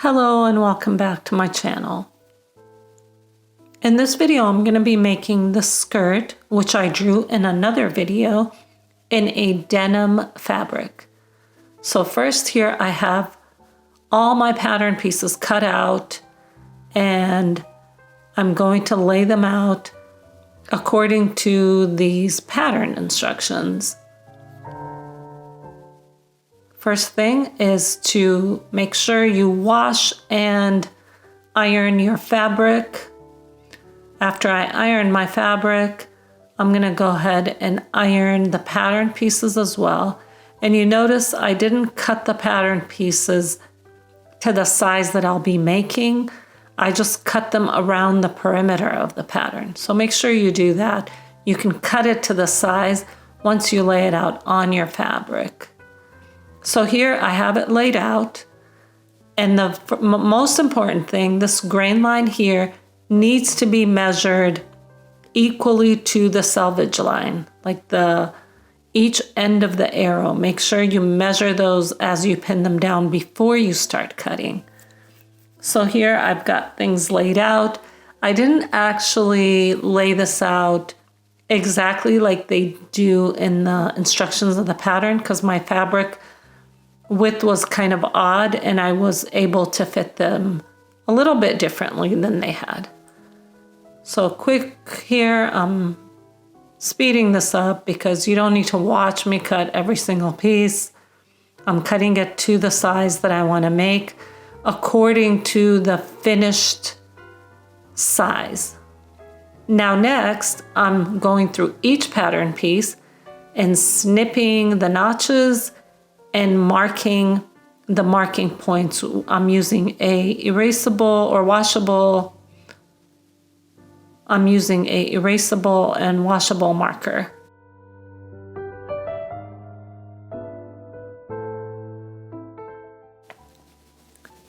Hello and welcome back to my channel. In this video, I'm going to be making the skirt, which I drew in another video, in a denim fabric. So first here I have all my pattern pieces cut out and I'm going to lay them out according to these pattern instructions. First thing is to make sure you wash and iron your fabric. After I iron my fabric, I'm gonna go ahead and iron the pattern pieces as well. And you notice I didn't cut the pattern pieces to the size that I'll be making. I just cut them around the perimeter of the pattern. So make sure you do that. You can cut it to the size once you lay it out on your fabric. So here I have it laid out, and the most important thing, this grain line here needs to be measured equally to the selvage line, like each end of the arrow. Make sure you measure those as you pin them down before you start cutting. So here I've got things laid out. I didn't actually lay this out exactly like they do in the instructions of the pattern because my fabric width was kind of odd and I was able to fit them a little bit differently than they had. So quick here, I'm speeding this up because you don't need to watch me cut every single piece. I'm cutting it to the size that I want to make according to the finished size. Now next, I'm going through each pattern piece and snipping the notches and marking the marking points. I'm using a erasable or washable. I'm using a erasable and washable marker.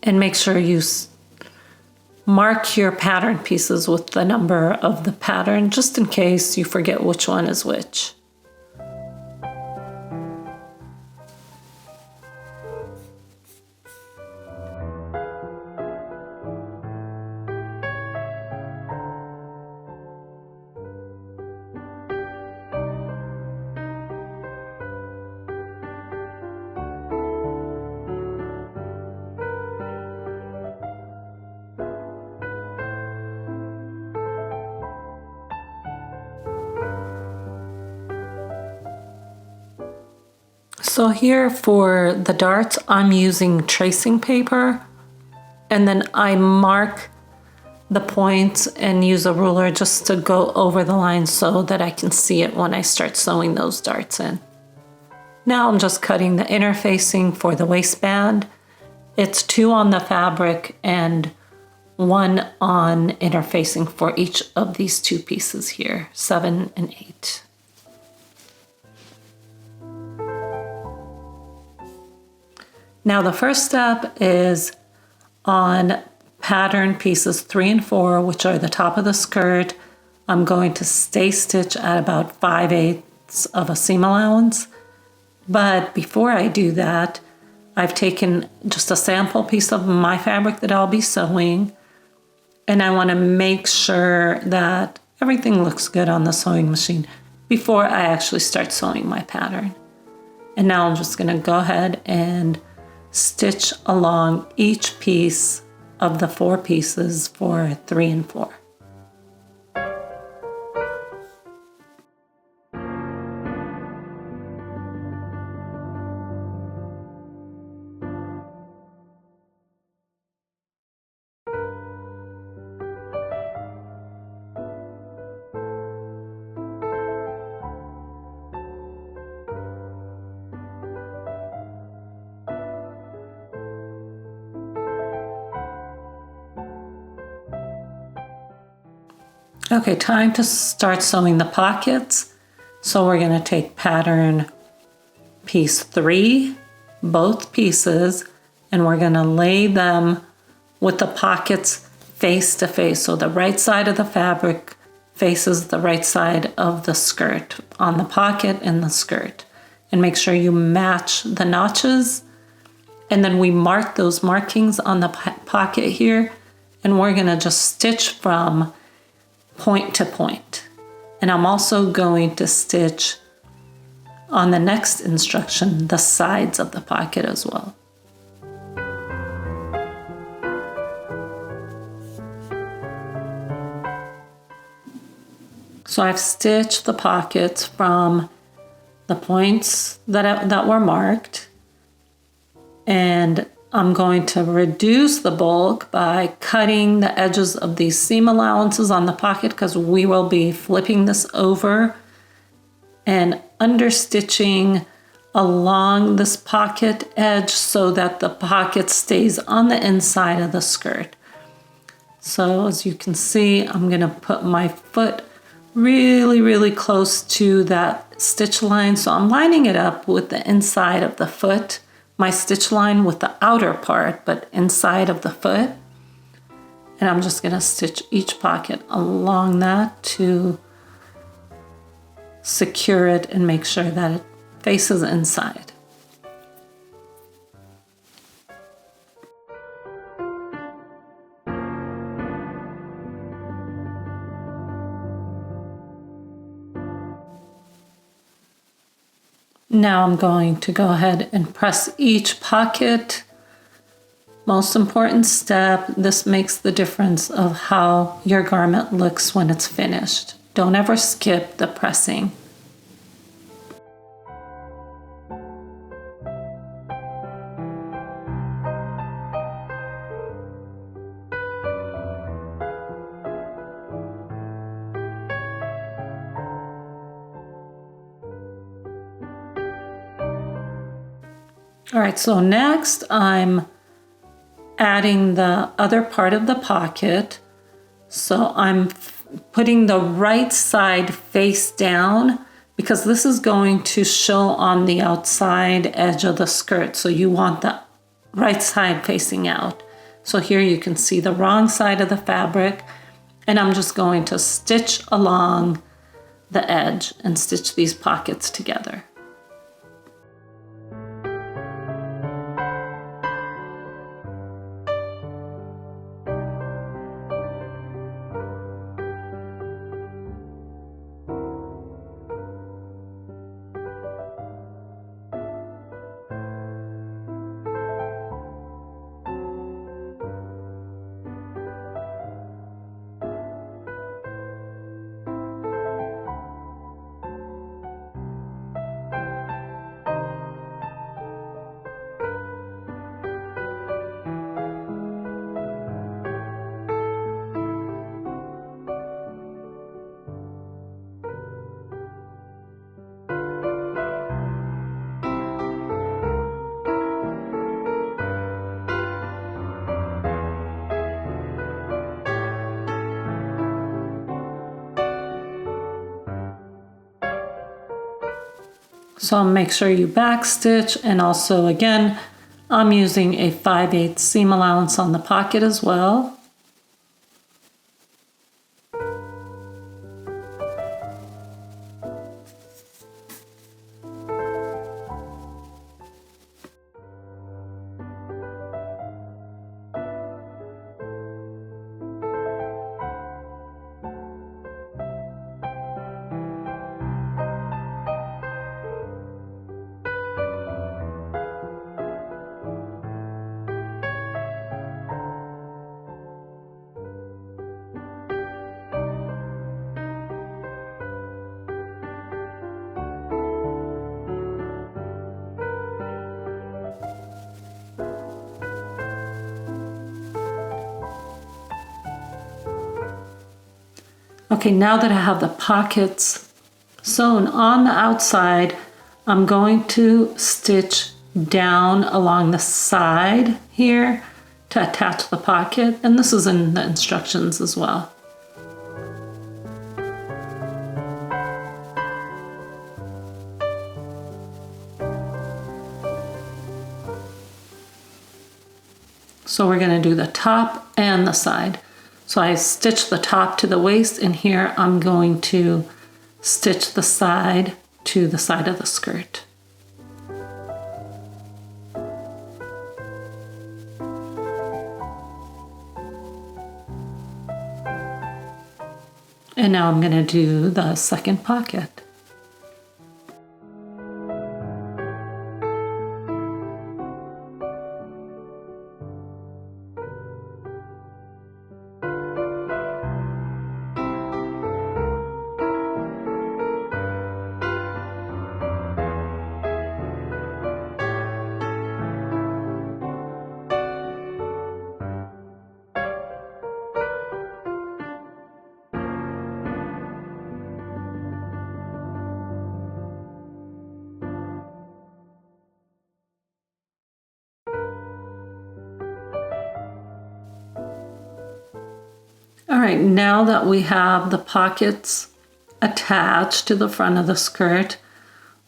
And make sure you mark your pattern pieces with the number of the pattern, just in case you forget which one is which. So here for the darts, I'm using tracing paper, and then I mark the points and use a ruler just to go over the line so that I can see it when I start sewing those darts in. Now I'm just cutting the interfacing for the waistband. It's 2 on the fabric and 1 on interfacing for each of these 2 pieces here, 7 and 8. Now the first step is on pattern pieces 3 and 4, which are the top of the skirt. I'm going to stay stitch at about 5/8 of a seam allowance. But before I do that, I've taken just a sample piece of my fabric that I'll be sewing, and I want to make sure that everything looks good on the sewing machine before I actually start sewing my pattern. And now I'm just going to go ahead and stitch along each piece of the 4 pieces for 3 and 4. Okay, time to start sewing the pockets. So we're going to take pattern piece 3, both pieces, and we're going to lay them with the pockets face to face. So the right side of the fabric faces the right side of the skirt on the pocket and the skirt. And make sure you match the notches And then we mark those markings on the pocket here, and we're gonna just stitch from point to point. And I'm also going to stitch on the next instruction, the sides of the pocket as well. So I've stitched the pockets from the points that were marked, and I'm going to reduce the bulk by cutting the edges of these seam allowances on the pocket, because we will be flipping this over and understitching along this pocket edge so that the pocket stays on the inside of the skirt. So as you can see, I'm gonna put my foot really close to that stitch line. So I'm lining it up with the inside of the foot, my stitch line with the outer part, but inside of the foot. And I'm just gonna stitch each pocket along that to secure it and make sure that it faces inside. Now I'm going to go ahead and press each pocket. Most important step, this makes the difference of how your garment looks when it's finished. Don't ever skip the pressing. All right, so next I'm adding the other part of the pocket. So I'm putting the right side face down, because this is going to show on the outside edge of the skirt. So you want the right side facing out. So here you can see the wrong side of the fabric, and I'm just going to stitch along the edge and stitch these pockets together. So make sure you backstitch, and also again, I'm using a 5/8 seam allowance on the pocket as well. Okay, now that I have the pockets sewn on the outside, I'm going to stitch down along the side here to attach the pocket, and this is in the instructions as well. So we're going to do the top and the side. So I stitched the top to the waist, and here I'm going to stitch the side to the side of the skirt. And now I'm going to do the second pocket. All right, now that we have the pockets attached to the front of the skirt,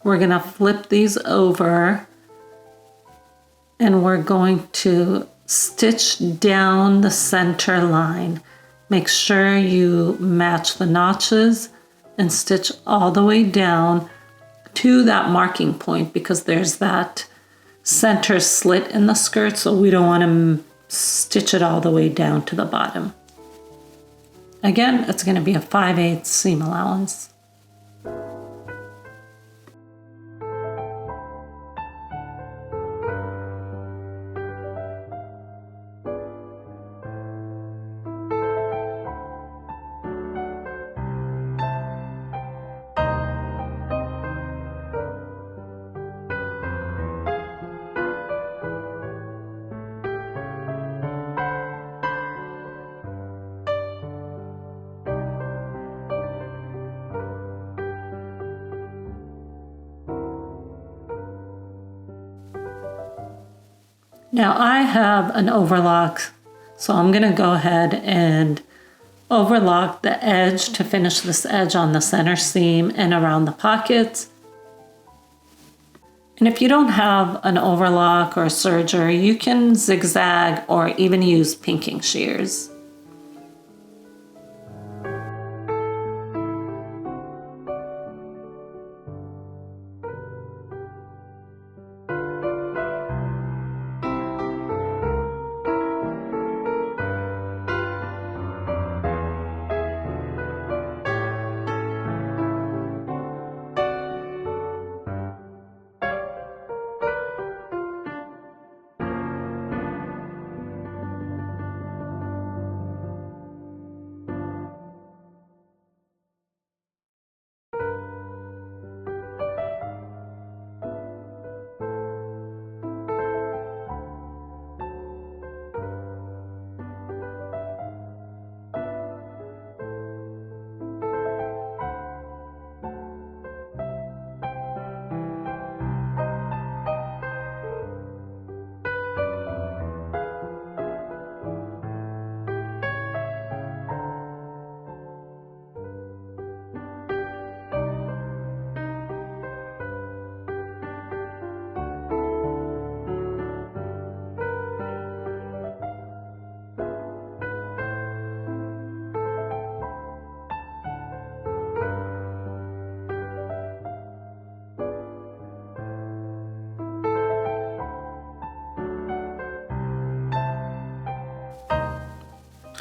we're going to flip these over and we're going to stitch down the center line. Make sure you match the notches and stitch all the way down to that marking point, because there's that center slit in the skirt, so we don't want to stitch it all the way down to the bottom. Again, it's going to be a 5/8 seam allowance. Now I have an overlock, so I'm going to go ahead and overlock the edge to finish this edge on the center seam and around the pockets. And if you don't have an overlock or a serger, you can zigzag or even use pinking shears.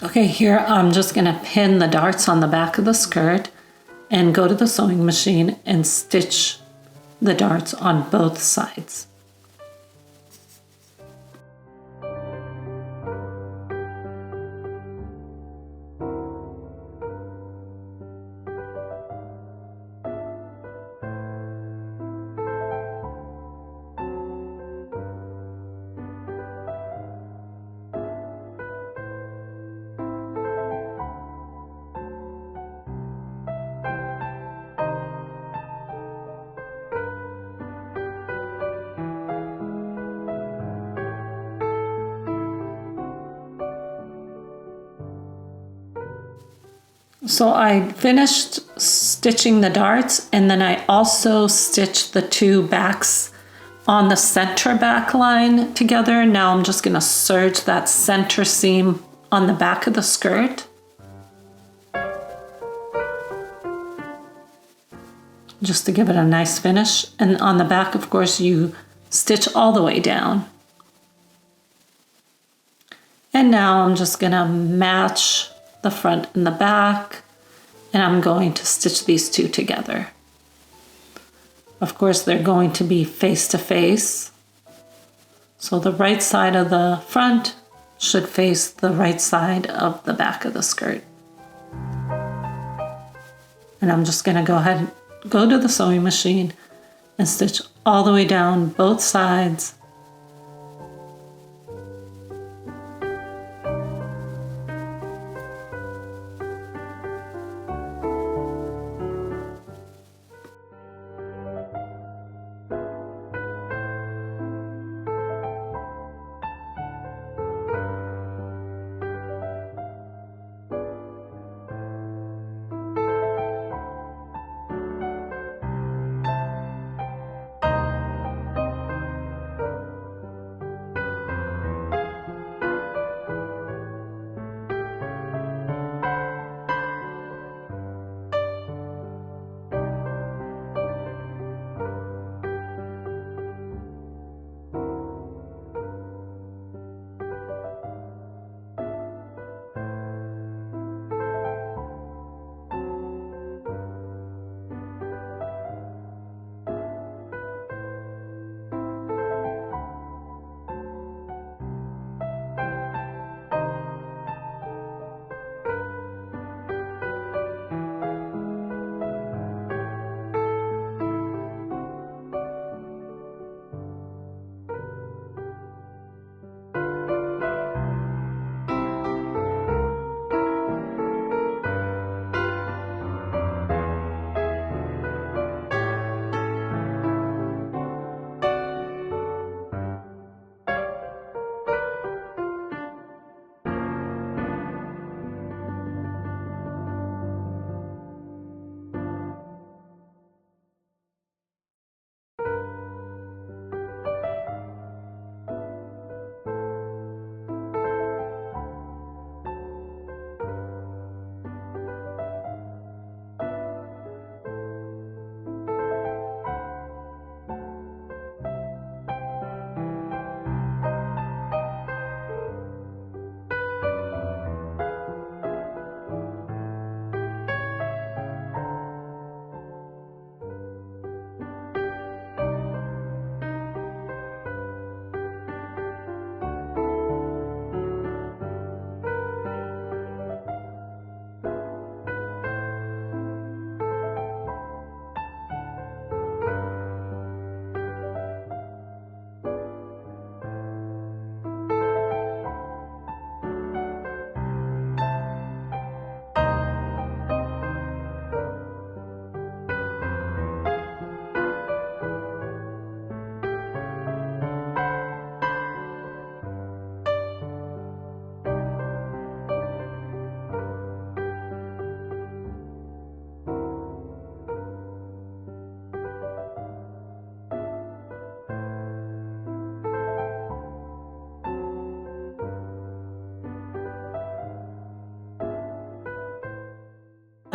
Okay, here I'm just going to pin the darts on the back of the skirt and go to the sewing machine and stitch the darts on both sides. So I finished stitching the darts, and then I also stitched the two backs on the center back line together. Now I'm just going to serge that center seam on the back of the skirt. Just to give it a nice finish. And on the back, of course, you stitch all the way down. And now I'm just going to match the front and the back and I'm going to stitch these two together. Of course, they're going to be face to face. So the right side of the front should face the right side of the back of the skirt. And I'm just going to go ahead and go to the sewing machine and stitch all the way down both sides.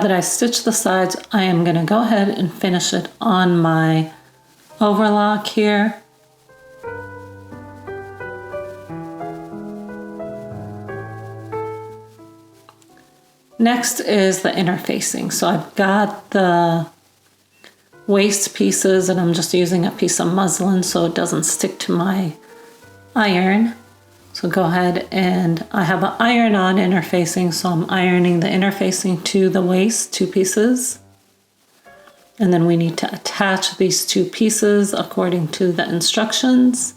Now that I stitched the sides, I am going to go ahead and finish it on my overlock here. Next is the interfacing. So I've got the waist pieces and I'm just using a piece of muslin so it doesn't stick to my iron. So go ahead, and I have an iron-on interfacing, so I'm ironing the interfacing to the waist, two pieces. And then we need to attach these two pieces according to the instructions.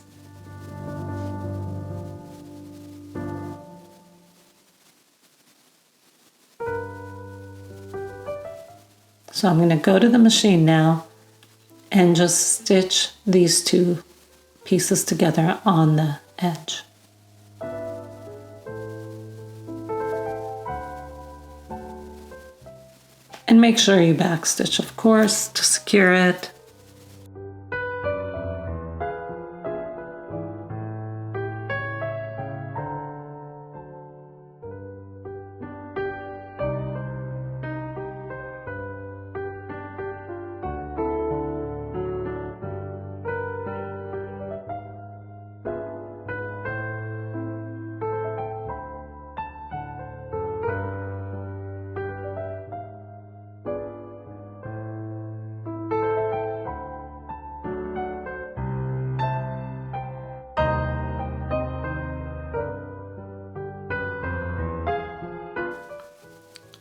So I'm going to go to the machine now and just stitch these two pieces together on the edge. And make sure you backstitch, of course, to secure it.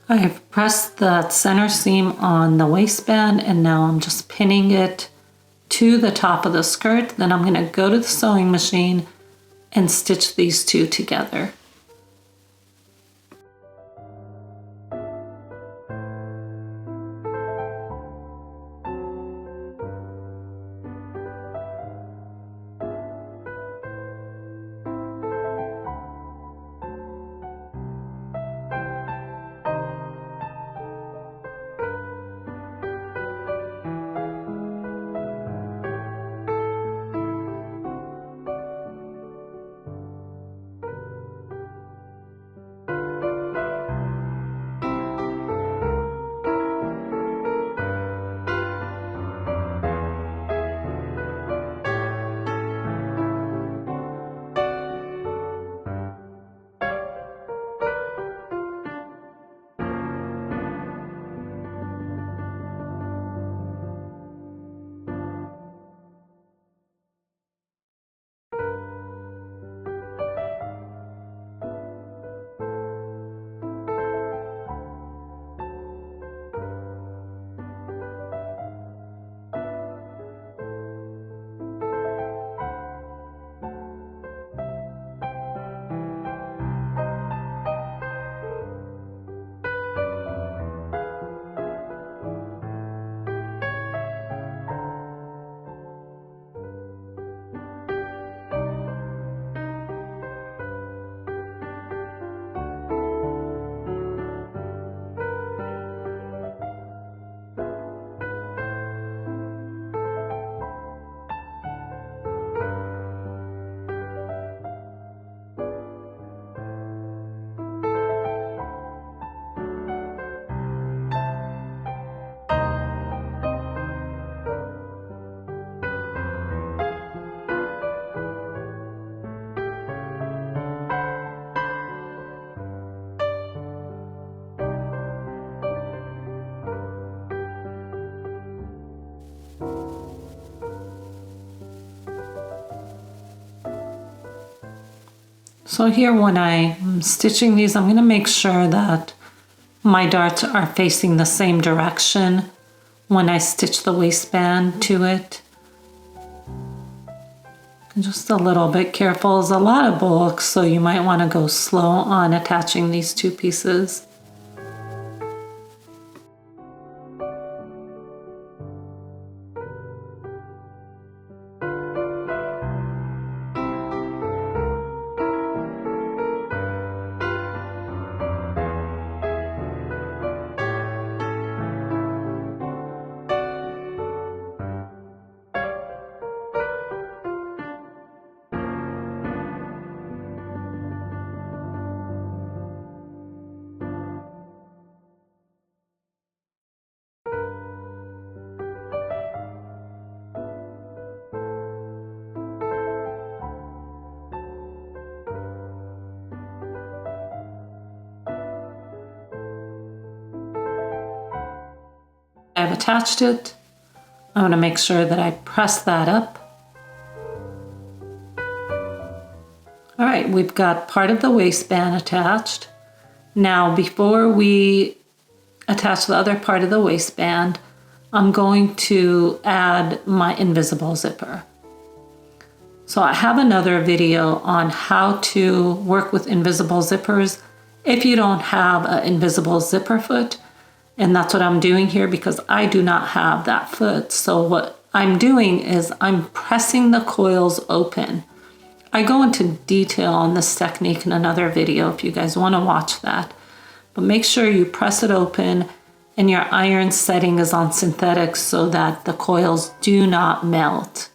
I've pressed the center seam on the waistband and now I'm just pinning it to the top of the skirt. Then I'm going to go to the sewing machine and stitch these two together. So here when I'm stitching these, I'm going to make sure that my darts are facing the same direction when I stitch the waistband to it. And just a little bit careful. There's a lot of bulk, so you might want to go slow on attaching these two pieces. I've attached it. I want to make sure that I press that up. All right, we've got part of the waistband attached. Now, before we attach the other part of the waistband, I'm going to add my invisible zipper. So I have another video on how to work with invisible zippers if you don't have an invisible zipper foot. And that's what I'm doing here because I do not have that foot. So what I'm doing is I'm pressing the coils open. I go into detail on this technique in another video if you guys want to watch that. But make sure you press it open and your iron setting is on synthetic so that the coils do not melt.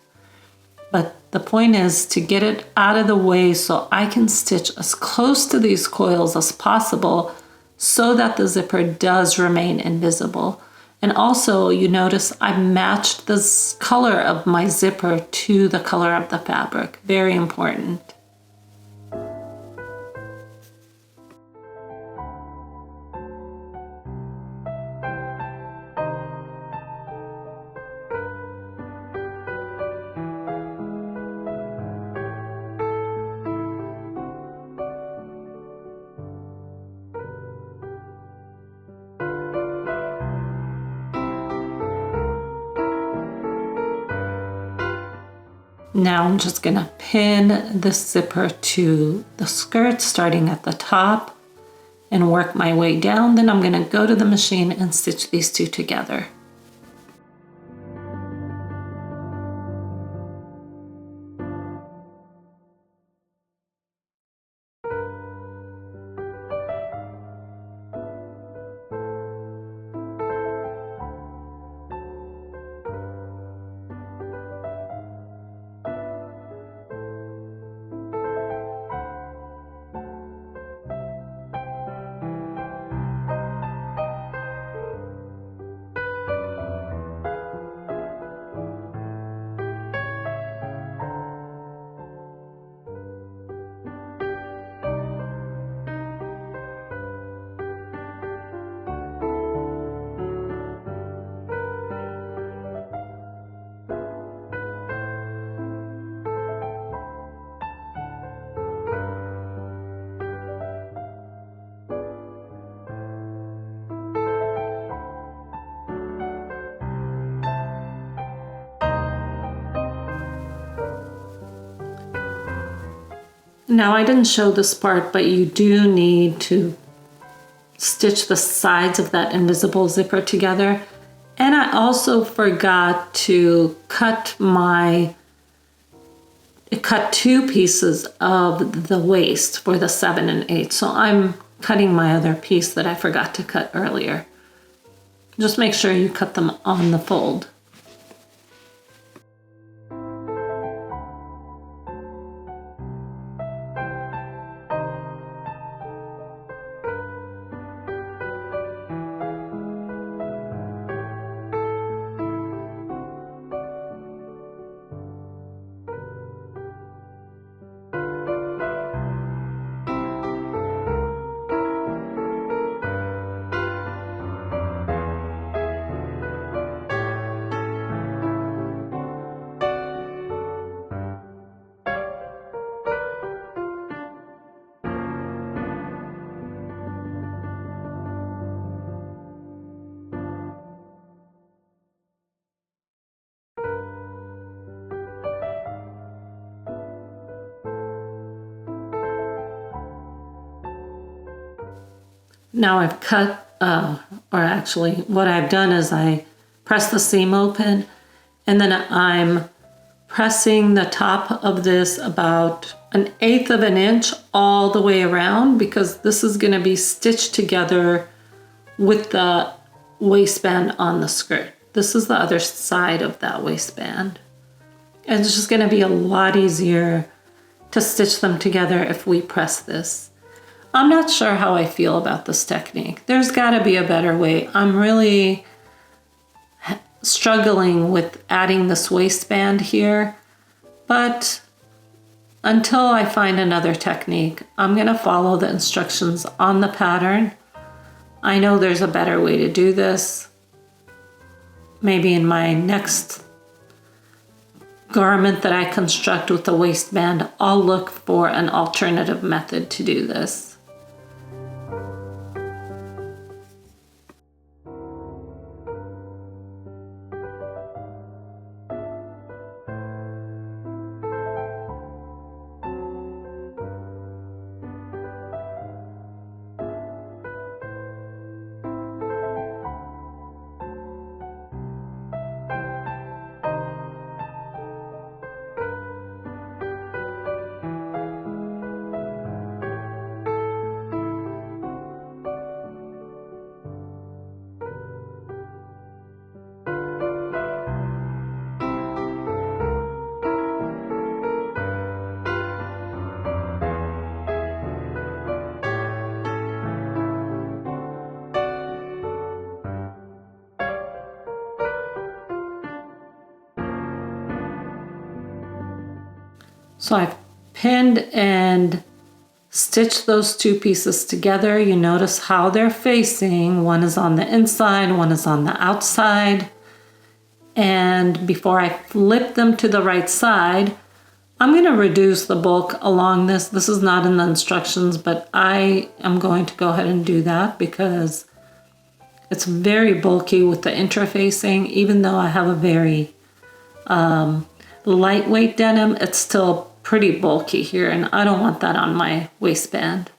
But the point is to get it out of the way so I can stitch as close to these coils as possible so that the zipper does remain invisible. And also you notice I matched the color of my zipper to the color of the fabric. Very important. Now I'm just gonna pin this zipper to the skirt starting at the top and work my way down. Then I'm gonna go to the machine and stitch these two together. Now I didn't show this part, but you do need to stitch the sides of that invisible zipper together. And I also forgot to cut two pieces of the waist for the 7 and 8. So I'm cutting my other piece that I forgot to cut earlier. Just make sure you cut them on the fold. Now I've cut, or actually what I've done is I press the seam open and then I'm pressing the top of this about 1/8 of an inch all the way around, because this is going to be stitched together with the waistband on the skirt. This is the other side of that waistband. And it's just going to be a lot easier to stitch them together if we press this. I'm not sure how I feel about this technique. There's got to be a better way. I'm really struggling with adding this waistband here, but until I find another technique, I'm going to follow the instructions on the pattern. I know there's a better way to do this. Maybe in my next garment that I construct with the waistband, I'll look for an alternative method to do this. So I've pinned and stitched those two pieces together. You notice how they're facing. One is on the inside, one is on the outside. And before I flip them to the right side, I'm going to reduce the bulk along this. This is not in the instructions, but I am going to go ahead and do that because it's very bulky with the interfacing, even though I have a very lightweight denim, it's still pretty bulky here, and I don't want that on my waistband.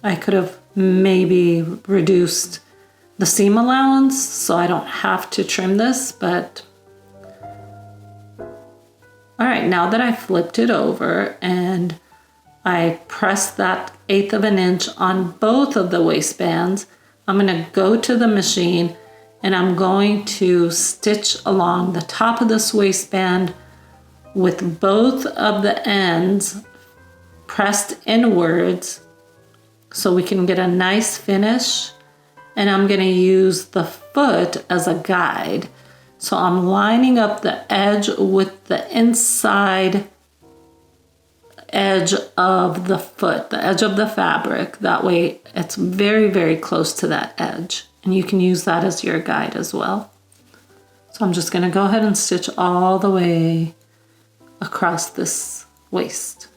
I could have maybe reduced the seam allowance so I don't have to trim this, but all right, now that I flipped it over and I pressed that 1/8 of an inch on both of the waistbands, I'm gonna go to the machine and I'm going to stitch along the top of this waistband with both of the ends pressed inwards so we can get a nice finish. And I'm gonna use the foot as a guide. So I'm lining up the edge with the inside edge of the foot, the edge of the fabric. That way it's very, very close to that edge. And you can use that as your guide as well. So I'm just gonna go ahead and stitch all the way across this waist.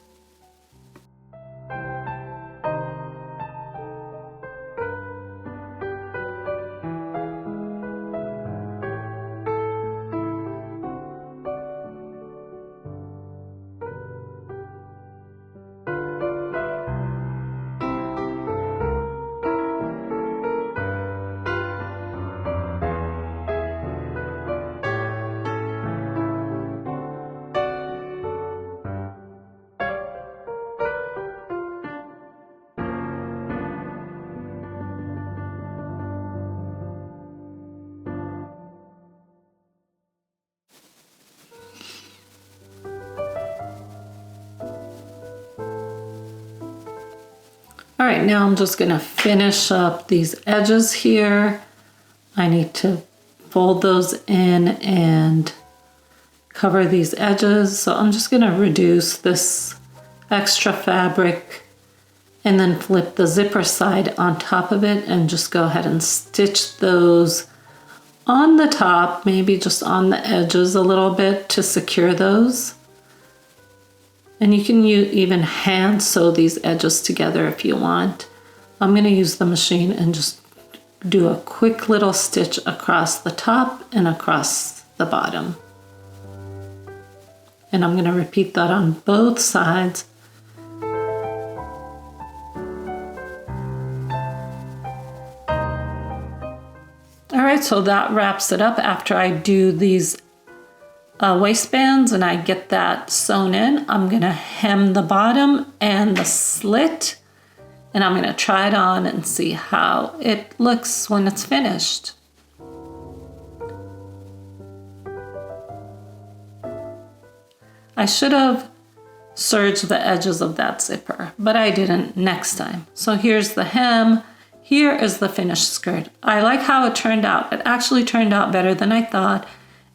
All right, now I'm just gonna finish up these edges here. I need to fold those in and cover these edges. So I'm just gonna reduce this extra fabric and then flip the zipper side on top of it and just go ahead and stitch those on the top, maybe just on the edges a little bit to secure those. And you can even hand sew these edges together if you want. I'm gonna use the machine and just do a quick little stitch across the top and across the bottom. And I'm gonna repeat that on both sides. All right, so that wraps it up after I do these waistbands and I get that sewn in. I'm gonna hem the bottom and the slit, and I'm gonna try it on and see how it looks when it's finished. I should have serged the edges of that zipper, but I didn't next time. So here's the hem. Here is the finished skirt. I like how it turned out. It actually turned out better than I thought,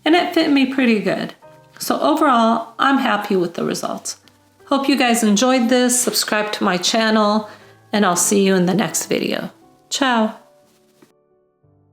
and it fit me pretty good. So overall, I'm happy with the results. Hope you guys enjoyed this. Subscribe to my channel, and I'll see you in the next video. Ciao.